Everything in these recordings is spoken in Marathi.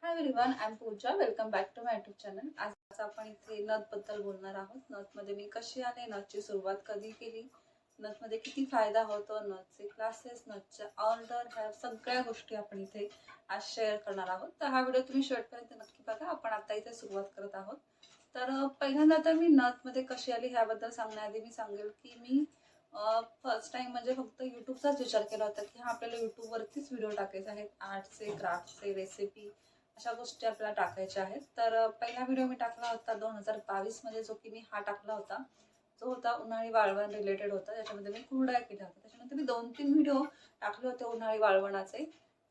High everyone, I am Pooja. Welcome back to my YouTube channel. आज आपण इथे नथबद्दल बोलणार आहोत. नथमध्ये मी कशी आले, नथची सुरुवात कधी केली, नथमध्ये किती फायदा होतो, नथचे क्लासेस, नथच्या ऑर्डर, ह्या सगळ्या गोष्टी आपण इथे आज शेअर करणार आहोत. तर हा व्हिडिओ तुम्ही शेवटपर्यंत नक्की बघा. आपण आता इथे सुरुवात करत आहोत. तर पहिल्यांदा तर मी नथमध्ये कशी आली ह्याबद्दल सांगण्याआधी मी सांगेल की मी फर्स्ट टाइम म्हणजे फक्त यूट्यूबचाच विचार केला होता की हा आपल्याला यूट्यूबवरतीच व्हिडिओ टाकायचे आहेत. आर्टचे, क्राफ्टचे, रेसिपी अशा गोष्टी आपल्याला टाकायच्या आहेत. तर पहिला व्हिडिओ मी टाकला होता 2022 मध्ये, जो की मी हा टाकला होता, जो होता उन्हाळी वाळवण रिलेटेड होता. त्याच्यामध्ये मी कुरड्या केल्या होत्या. त्याच्यानंतर मी 2-3 व्हिडिओ टाकले होते उन्हाळी वाळवणाचे.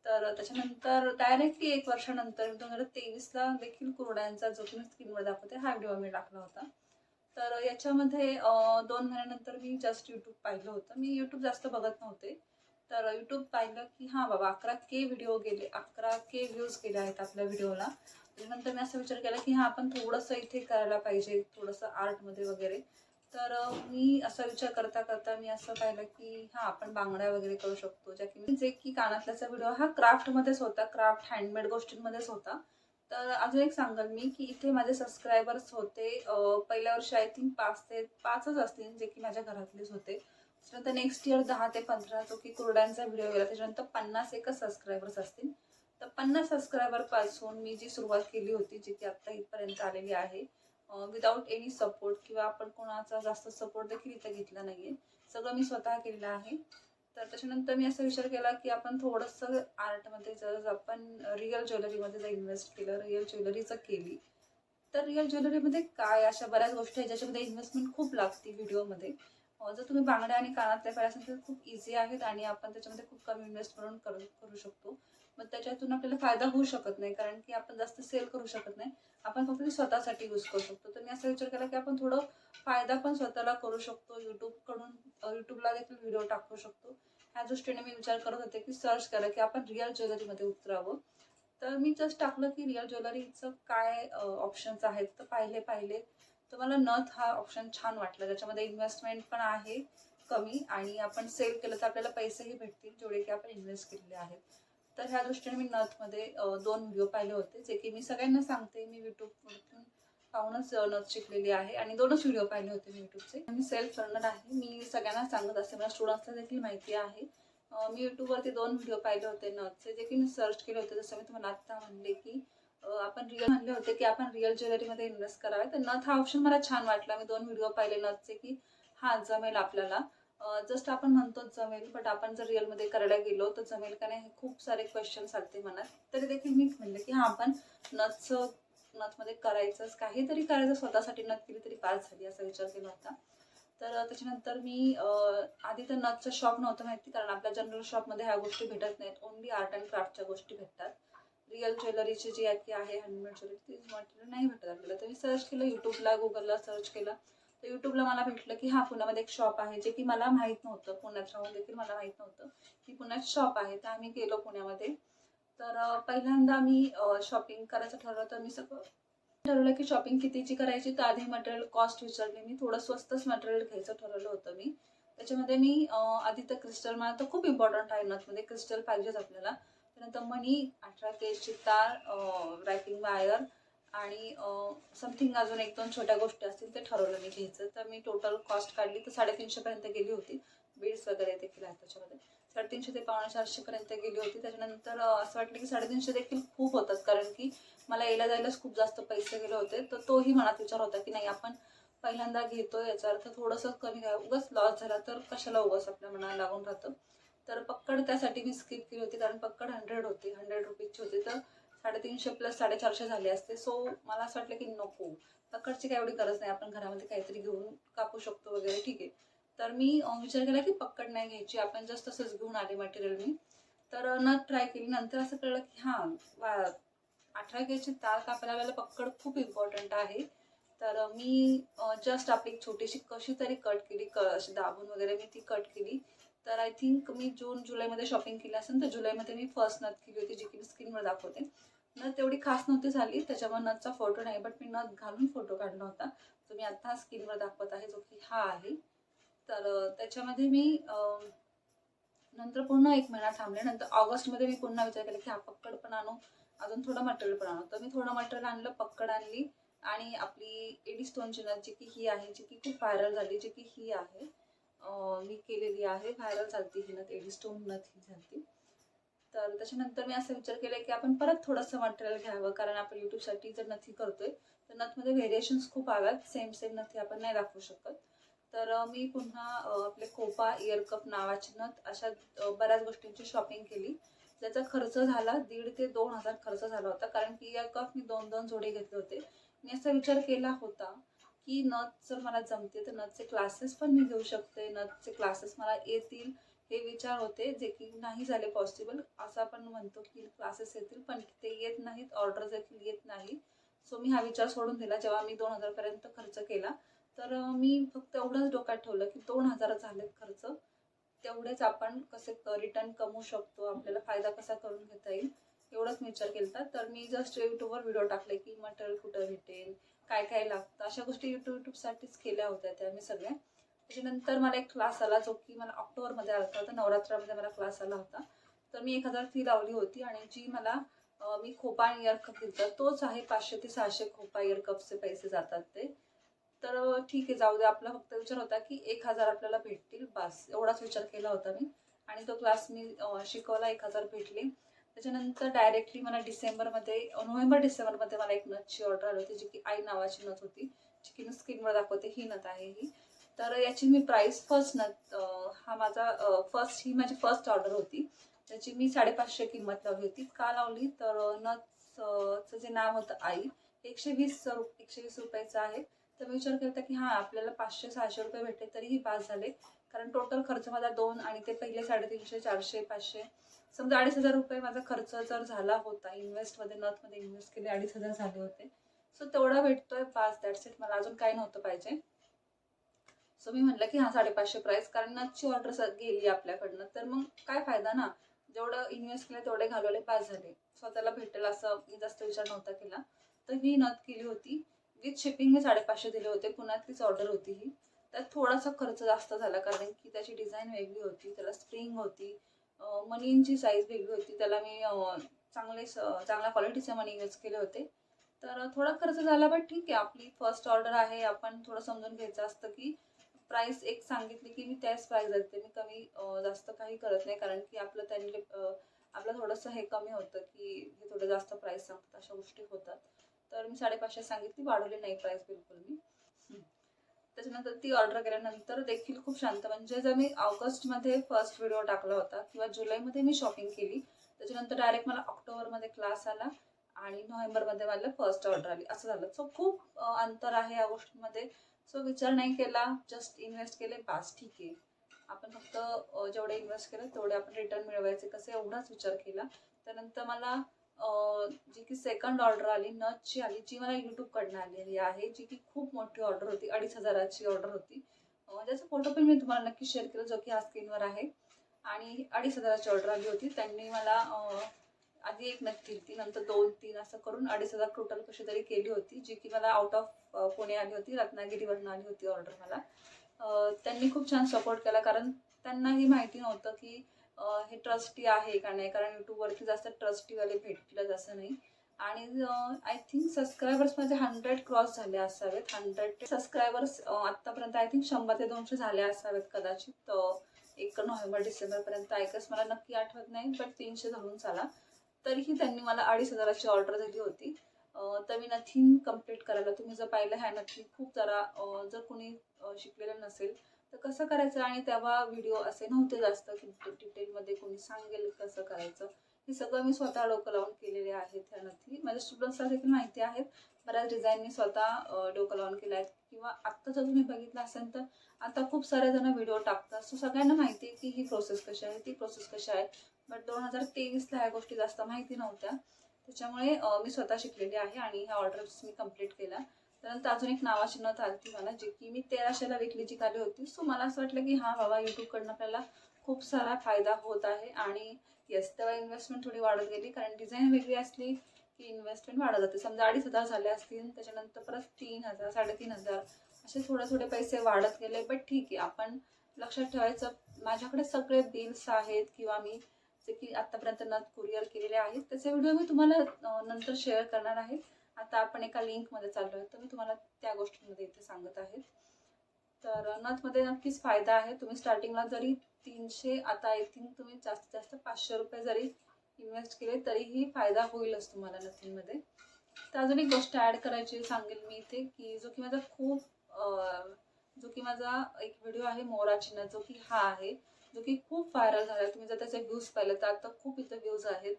तर त्याच्यानंतर डायरेक्टली 1 वर्षानंतर 2023ला देखील कुरड्यांचा जो की मी स्क्रीनवर दाखवते हा व्हिडिओ मी टाकला होता. तर याच्यामध्ये 2 महिन्यानंतर मी जस्ट यूट्यूब पाहिलं होतं. मी यूट्यूब जास्त बघत नव्हते. तर यूट्यूब पाहिलं की हां बाबा 11K व्हिडिओ गेले, 11K व्ह्यूज गेले आहेत आपल्या व्हिडिओला. त्याच्यानंतर मी असा विचार केला की हां आपण थोडंसं इथे करायला पाहिजे, थोडंसं आर्टमध्ये वगैरे. तर मी असा विचार करता करता मी असं पाहिलं की हां आपण बांगड्या वगैरे करू शकतो. जे की कानातल्याचा व्हिडिओ हा क्राफ्टमध्येच होता, क्राफ्ट हँडमेड गोष्टींमध्येच होता. तर अजून एक सांगाल मी की इथे माझे सबस्क्रायबर्स होते पहिल्या वर्षी आय थिंक 5च असतील, जे की माझ्या घरातलेच होते. त्याच्यानंतर नेक्स्ट इयर 10 ते 15 जो की कुरड्यांचा व्हिडिओ गेला. त्याच्यानंतर 50 एकच सबस्क्रायबर्स असतील. तर 50 सबस्क्रायबर पासून मी जी सुरुवात केली होती, जी की आता इथपर्यंत आलेली आहे, विदाऊट एनी सपोर्ट किंवा आपण कोणाचा जास्त सपोर्ट देखील इथे घेतला नाहीये. सगळं मी स्वतः केलेलं आहे. तर त्याच्यानंतर मी असा विचार केला की आपण थोडंसं आर्टमध्ये जर आपण रिअल ज्वेलरीमध्ये जर इन्व्हेस्ट केलं, रिअल ज्वेलरीचं केली, तर रिअल ज्वेलरीमध्ये काय अशा बऱ्याच गोष्टी आहेत ज्याच्यामध्ये इन्व्हेस्टमेंट खूप लागते व्हिडिओमध्ये. जर तुम्ही बांगड्या आणि कानातल्या पाहिजे असेल तर खूप इझी आहेत आणि आपण त्याच्यामध्ये खूप कमी इन्व्हेस्ट करून करू शकतो. मग त्याच्यातून आपल्याला फायदा होऊ शकत नाही, कारण की आपण जास्त सेल करू शकत नाही. आपण फक्त स्वतःसाठी यूज करू शकतो. तर मी असा विचार केला की आपण थोडं फायदा पण स्वतःला करू शकतो. यूट्यूबला देखील व्हिडिओ टाकू शकतो. ह्या दृष्टीने मी विचार करत होते की सर्च करा की आपण रिअल ज्वेलरीमध्ये उतरावं. तर मी जस्ट टाकलं की रिअल ज्वेलरीचं काय ऑप्शन्स आहेत. तर पाहिले तर मला नथ हा ऑप्शन छान वाटला. त्याच्यामध्ये इन्व्हेस्टमेंट पण आहे कमी आणि आपण सेल केलं तर आपल्याला पैसेही भेटतील जेवढे की आपण इन्व्हेस्ट केलेले आहेत. तर ह्या दृष्टीने मी नथमध्ये 2 व्हिडिओ पाहिले होते, जे की मी सगळ्यांना सांगते मी यूट्यूबवरून पाहूनच नथ शिकलेली आहे आणि 2च व्हिडिओ पाहिले होते मी यूट्यूबचे. मी सेल्फ लर्नर आहे. मी सगळ्यांना सांगत असते, मला स्टुडंट्सला देखील माहिती आहे. मी यूट्यूबवरती 2 व्हिडिओ पाहिले होते नथचे, जे की मी सर्च केले होते. जसं मी तुम्हाला आत्ता म्हणले की आपण रिअल म्हणले होते की आपण रिअल ज्वेलरीमध्ये इन्व्हेस्ट करावे. तर नथ हा ऑप्शन मला छान वाटला. मी 2 व्हिडिओ पाहिले नथचे की हां जमेल आपल्याला. जस्ट आपण म्हणतोच जमेल, बट आपण जर रिअलमध्ये करायला गेलो तर जमेल का नाही हे खूप सारे क्वेश्चन्स आलते मनात. तरी देखील मी म्हणले की हां आपण नथमध्ये करायचंच, काहीतरी करायचं स्वतःसाठी. नथ केली तरी पास झाली असा विचार केला होता. तर त्याच्यानंतर मी आधी तर नथचं शॉप नव्हतं माहिती, कारण आपल्या जनरल शॉपमध्ये ह्या गोष्टी भेटत नाहीत. ओन्ली आर्ट अँड क्राफ्टच्या गोष्टी भेटतात. रिअल ज्वेलरीची जी आहे आहे हँडमेड ज्वेलरी, ती मटेरियल नाही भेटत आपल्याला. तर मी सर्च केलं यूट्यूबला, गुगलला सर्च केलं. तर यूट्यूबला मला भेटलं की हां पुण्यामध्ये एक शॉप आहे, जे की मला माहीत नव्हतं. पुण्यात राहून देखील मला माहीत नव्हतं की पुण्यात शॉप आहे. तर आम्ही गेलो पुण्यामध्ये. तर पहिल्यांदा मी शॉपिंग करायचं ठरवलं. तर मी सगळं ठरवलं की शॉपिंग कितीची करायची. तर आधी मटेरियल कॉस्ट विचारली मी. थोडं स्वस्तच मटेरियल घ्यायचं ठरवलं होतं मी. त्याच्यामध्ये मी आधी तर क्रिस्टल, मला तर खूप इम्पॉर्टंट आहे नथमध्ये, क्रिस्टल पाहिजेच आपल्याला. त्यानंतर मनी, 18Kची तार, रॅपिंग वायर आणि समथिंग अजून 1-2 छोट्या गोष्टी असतील ते ठरवलं मी घ्यायचं. तर मी टोटल कॉस्ट काढली तर 350 पर्यंत गेली होती. बीड्स वगैरे देखील आहेत त्याच्यामध्ये. 350 ते 450 पर्यंत गेली होती. त्याच्यानंतर असं वाटलं की 350 देखील खूप होतात, कारण की मला यायला जायलाच खूप जास्त पैसे गेले होते. तर तोही मनात विचार होता की नाही आपण पहिल्यांदा घेतोय, याचा अर्थ थोडंसं कमी घ्या. उगाच लॉस झाला तर कशाला उगाच आपल्या मनाला लागून राहतं. तर पक्कड त्यासाठी मी स्किप केली होती, कारण पक्कड 100 होती, 100 रुपीजची होती. तर 350 प्लस 450 झाले असते. सो मला असं वाटलं की नको, पक्कडची काय एवढी गरज नाही, आपण घरामध्ये काहीतरी घेऊन कापू शकतो वगैरे, ठीक आहे. तर मी विचार केला की पक्कड नाही घ्यायची, आपण जस्ट तसंच घेऊन आले मटेरियल मी. तर नथ ट्राय केली. नंतर असं कळलं की हां 18Kची तार कापायला वेळेला पक्कड खूप इम्पॉर्टंट आहे. तर मी जस्ट आपली छोटीशी कशी तरी कट केली, अशी दाबून वगैरे मी ती कट केली. तर आय थिंक मी जून-जुलैमध्ये शॉपिंग केली असेल. तर जुलैमध्ये मी फर्स्ट नथ केली होती, जी की मी स्क्रीनवर दाखवते. नथ तेवढी खास नव्हती झाली, त्याच्यामुळे नथचा फोटो नाही, बट मी नथ घालून फोटो काढला होता, जो मी आता स्क्रीनवर दाखवत आहे, जो की हा आहे. तर त्याच्यामध्ये मी नंतर पुन्हा 1 महिना थांबले. नंतर ऑगस्टमध्ये मी पुन्हा विचार केला की हा पक्कड पण आणू अजून थोडं मटेरियल पण आणलं. तर मी थोडं मटेरियल आणलं, पक्कड आणली आणि आपली एडी स्टोनची नथ जी की ही आहे, जी की खूप व्हायरल झाली, जी की ही आहे, मी केलेली आहे. व्हायरल झालती ही नथ, एडी स्टोन नथ ही झालती. तर त्याच्यानंतर मी असा विचार केला की आपण परत थोडंसं मटेरियल घ्यावं, कारण आपण यूट्यूबसाठी जर नथी करतोय तर नथमध्ये व्हेरिएशन्स खूप हव्यात, सेम सेम नथी आपण नाही दाखवू शकत. तर मी पुन्हा आपले खोपा इयर कप नावाची नथ अशा बऱ्याच गोष्टींची शॉपिंग केली. त्याचा खर्च झाला 1,500 ते 2,000 खर्च झाला होता, कारण की इयर कप मी 2-2 जोडे घेतले होते. मी असा विचार केला होता की नथ जर मला जमते तर नथचे क्लासेस पण मी घेऊ शकते, नथचे क्लासेस मला येतील, हे विचार होते, जे की नाही झाले पॉसिबल. असं आपण म्हणतो की क्लासेस येतील पण ते येत नाहीत, ऑर्डर देखील येत नाही. सो मी हा विचार सोडून दिला. जेव्हा मी 2,000 पर्यंत खर्च केला तर मी फक्त एवढंच डोक्यात ठेवलं की 2,000 झालेत खर्च, तेवढेच आपण कसे रिटर्न कमवू शकतो, आपल्याला फायदा कसा करून घेता येईल, एवढंच मी विचार केला. तर मी जस्ट यूट्यूबवर व्हिडिओ टाकले की मटेरियल कुठं भेटेल, काय काय लागतं, अशा गोष्टी यूट्यूबसाठीच केल्या होत्या त्या मी सगळ्या. त्याच्यानंतर मला एक क्लास आला, जो की मला ऑक्टोबरमध्ये आला होता, नवरात्रामध्ये मला क्लास आला होता. तर मी 1,000 फी लावली होती आणि जी मला मी खोपा आणि इयर कप दिला तोच आहे. 500 ते 600 खोपा इयर कपचे पैसे जातात ते. तर ठीक आहे, जाऊ दे. आपला फक्त विचार होता की 1,000 आपल्याला भेटतील, बस एवढाच विचार केला होता मी. आणि तो क्लास मी शिकवला, 1,000 भेटले. त्याच्यानंतर डायरेक्टली मला नोव्हेंबर डिसेंबरमध्ये मला एक नथची ऑर्डर आली होती, जी की आई नावाची नथ होती, जी की मी स्क्रीनवर दाखवते. ही नथ आहे ही. तर याची मी प्राईस फर्स्ट नथ, ही माझी फर्स्ट ऑर्डर होती. त्याची मी 550 किंमत लावली होती. का लावली तर नथचं जे नाव होतं आई, 120 रुपयाचं आहे. तर मी विचार केला की हां, आपल्याला 500-600 रुपये भेटले तरीही पास झाले, कारण टोटल खर्च माझा 2 आणि ते पहिले 350, 400, 500, समजा 2,500 रुपये माझा खर्च जर झाला होता नथमध्ये इन्व्हेस्ट केले, 2,500 झाले होते. सो तेवढा भेटतोय, पास, दॅट्स इट. मला अजून काही नव्हतं पाहिजे. सो मी म्हटलं की हां, 550 प्राईस, कारण नथची ऑर्डर गेली आपल्याकडनं, तर मग काय फायदा ना. जेवढं इन्व्हेस्ट केलं तेवढे घालवले, पास झाले. स्वतःला भेटेल असं मी जास्त विचार नव्हता केला. तर ही नथ केली होती. विथ शिपिंग मी 550 दिले होते. पुण्यातलीच ऑर्डर होती ही. त्यात थोडासा खर्च जास्त झाला, कारण की त्याची डिझाईन वेगळी होती, त्याला स्प्रिंग होती, मणींची साईज वेगळी होती. त्याला मी चांगल्या क्वालिटीचे मणी यूज केले होते. तर थोडा खर्च झाला, पण ठीक आहे. आपली फर्स्ट ऑर्डर आहे, आपण थोडं समजून घ्यायचं असतं की प्राईस एक सांगितली की मी त्याच प्राईस देते. मी कमी जास्त काही करत नाही, कारण की आपलं थोडंसं हे कमी होतं की हे थोडं जास्त प्राईस सांगतात, अशा गोष्टी होतात. तर मी 550 सांगितली, वाढवली नाही प्राईस बिलकुल मी. त्याच्यानंतर ती ऑर्डर केल्यानंतर देखील खूप शांत, म्हणजे जर मी ऑगस्टमध्ये फर्स्ट व्हिडिओ टाकला होता किंवा जुलैमध्ये मी शॉपिंग केली, त्याच्यानंतर डायरेक्ट मला ऑक्टोबरमध्ये क्लास आला आणि नोव्हेंबरमध्ये मला फर्स्ट ऑर्डर आली, असं झालं. सो खूप अंतर आहे या गोष्टींमध्ये. सो विचार नाही केला, जस्ट इन्व्हेस्ट केले, पास, ठीक आहे. आपण फक्त जेवढे इन्व्हेस्ट केले तेवढे आपण रिटर्न मिळवायचे कसे, एवढाच विचार केला. त्यानंतर मला जी की सेकंड ऑर्डर आली, नथची आली, जी मला यूट्यूबकडनं आलेली आहे, जी की खूप मोठी ऑर्डर होती, 2,500ची ऑर्डर होती. ज्याचा फोटो पण मी तुम्हाला नक्की शेअर केला, जो की हा स्क्रीनवर आहे. आणि 2,500ची ऑर्डर आली होती. त्यांनी मला आधी एक नथ केली होती, नंतर 2-3 असं करून 2,500 टोटल कशी तरी केली होती, जी की मला आउट ऑफ पुणे आली होती, रत्नागिरीवरून आली होती ऑर्डर मला. त्यांनी खूप छान सपोर्ट केला, कारण त्यांनाही माहिती नव्हतं की हे ट्रस्टी आहे का नाही, कारण यूट्यूबवरती जास्त ट्रस्टीवाले भेटतीलच असं नाही. आणि आय थिंक सबस्क्रायबर्स माझे 100 क्रॉस झाले असावेत. 100 सबस्क्रायबर्स आत्तापर्यंत आय थिंक 100 ते 200 झाले असावेत कदाचित. 1 नोव्हेंबर डिसेंबरपर्यंत आय गेस, मला नक्की आठवत नाही, बट 300 धरून चाला. तरीही त्यांनी मला 2,500ची ऑर्डर दिली होती. तर मी नथिंग कम्प्लीट करायला, तुम्ही जर पाहिलं ह्या नथी खूप जरा जर कोणी शिकलेलं नसेल तर कसं करायचं, आणि तेव्हा व्हिडिओ असे नव्हते जास्त की डिटेलमध्ये कोणी सांगेल कसं करायचं. हे सगळं मी स्वतः डोकं लावून केलेले आहेत ह्या नथी. माझ्या स्टुडंट्सला देखील माहिती आहेत. बऱ्याच डिझाईन मी स्वतः डोकं लावून केल्या आहेत, किंवा आत्ता जर तुम्ही बघितलं असेल तर आता खूप सारे जण व्हिडिओ टाकतात. सो सगळ्यांना माहिती आहे की ही प्रोसेस कशी आहे, ती प्रोसेस कशी आहे. बट 2023ला ह्या गोष्टी जास्त माहिती नव्हत्या. त्याच्यामुळे मी स्वतः शिकलेली आहे आणि ह्या ऑर्डर्स मी कम्प्लीट केल्या. त्यानंतर अजून एक नावाची नथ आली मला, जी की मी 1,300ला विकलीची आली होती. सो मला असं वाटलं की हां बाबा, यूट्यूबकडनं आपल्याला खूप सारा फायदा होत आहे. आणि येस, तेव्हा इन्व्हेस्टमेंट थोडी वाढत गेली, कारण डिझाईन वेगळी असली की इन्व्हेस्टमेंट वाढत जाते. समजा 2,500 झाले असतील, त्याच्यानंतर परत 3,000, 3,500 असे थोडे थोडे पैसे वाढत गेले. बट ठीक आहे, आपण लक्षात ठेवायचं, माझ्याकडे सगळे बिल्स आहेत, किंवा मी जे की आतापर्यंत नथ कुरिअर केलेले आहेत त्याचे व्हिडिओ मी तुम्हाला नंतर शेअर करणार आहे. आता आपण एका लिंकमध्ये चाललो आहे तर मी तुम्हाला त्या गोष्टींमध्ये इथे सांगत आहे. तर नथमध्ये नक्कीच फायदा आहे. तुम्ही स्टार्टिंगला जरी 300 आता आय थिंक तुम्ही जास्तीत जास्त 500 रुपये जरी इन्व्हेस्ट केले तरीही फायदा होईलच तुम्हाला नथींमध्ये. तर अजून एक गोष्ट ॲड करायची सांगेल मी इथे की जो की माझा एक व्हिडिओ आहे मोराची नथ, जो की हा आहे, जो की खूप व्हायरल झाला. तुम्ही जर त्याचे व्ह्यूज पाहिले तर आता खूप इथे व्ह्यूज आहेत.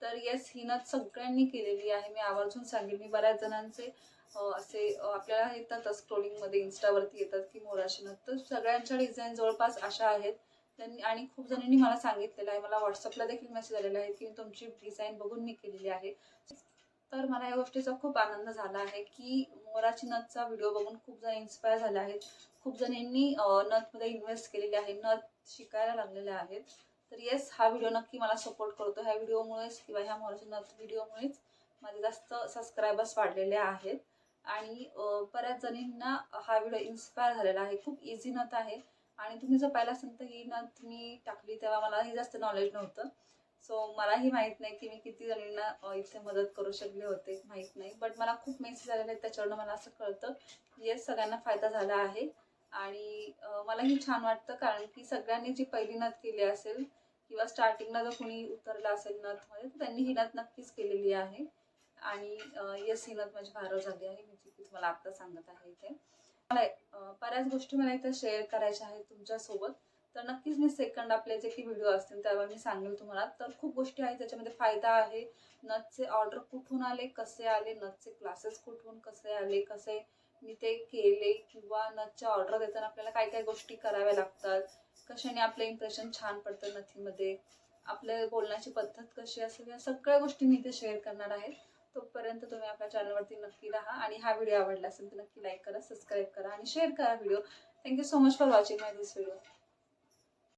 तर येस, ही नथ सगळ्यांनी केलेली आहे. मी आवर्जून सांगेन. मी बऱ्याच जणांचे आपल्याला येतात स्क्रोलिंगमध्ये इन्स्टावरती येतात की मोराची नथ, तर सगळ्यांच्या डिझाईन जवळपास अशा आहेत. त्यांनी आणि खूप जणांनी मला सांगितलेलं आहे, मला व्हॉट्सअपला देखील मेसेज आलेला आहे की तुमची डिझाईन बघून मी केलेली आहे. तर मला या गोष्टीचा खूप आनंद झाला आहे की मोराची नथचा व्हिडिओ बघून खूप जण इन्स्पायर झाले आहेत. खूप जणांनी नथमध्ये इन्व्हेस्ट केलेली आहे, नथ शिकायला लागलेल्या आहेत. तर येस, हा व्हिडिओ नक्की मला सपोर्ट करतो. ह्या व्हिडिओमुळेच किंवा ह्या मोराची नथ व्हिडिओमुळेच माझे जास्त सबस्क्रायबर्स वाढलेले आहेत. आणि बऱ्याच जणींना हा व्हिडिओ इन्स्पायर झालेला आहे. खूप इझी नथ आहे. आणि तुम्ही जर पाहिलं असेल तर ही नथ मी टाकली तेव्हा मलाही जास्त नॉलेज नव्हतं. सो मलाही माहीत नाही की मी किती जणींना इथे मदत करू शकले होते, माहीत नाही. बट मला खूप मेसेज आलेले आहेत, त्याच्यावरनं मला असं कळतं येस, सगळ्यांना फायदा झाला आहे. आणि मलाही छान वाटतं, कारण की सगळ्यांनी जी पहिली नथ केली असेल किंवा स्टार्टिंगला जर कुणी उतरलं असेल नथमध्ये तर त्यांनी ही नथ नक्कीच केलेली आहे. आणि येस, ही नथ माझी व्हायरल झाली आहे, मी जी की तुम्हाला आता सांगत आहे इथे. मला बऱ्याच गोष्टी मला इथे शेअर करायच्या आहेत तुमच्यासोबत. तर नक्कीच मी सेकंड आपले जे की व्हिडिओ असतील त्यावर मी सांगेल तुम्हाला. तर खूप गोष्टी आहेत ज्याच्यामध्ये फायदा आहे. नथचे ऑर्डर कुठून आले, कसे आले, नथचे क्लासेस कुठून कसे आले, कसे मी ते केले, किंवा नथच्या ऑर्डर देताना आपल्याला काय काय गोष्टी कराव्या लागतात, कशाने आपलं इम्प्रेशन छान पडतं नथीमध्ये, आपल्या बोलण्याची पद्धत कशी असेल, या सगळ्या गोष्टी मी इथे शेअर करणार आहे. तोपर्यंत तुम्ही आपल्या चॅनलवरती नक्की राहा. आणि हा व्हिडिओ आवडला असेल तर नक्की लाईक करा, सबस्क्राईब करा आणि शेअर करा video. Thank you so much for watching my this video.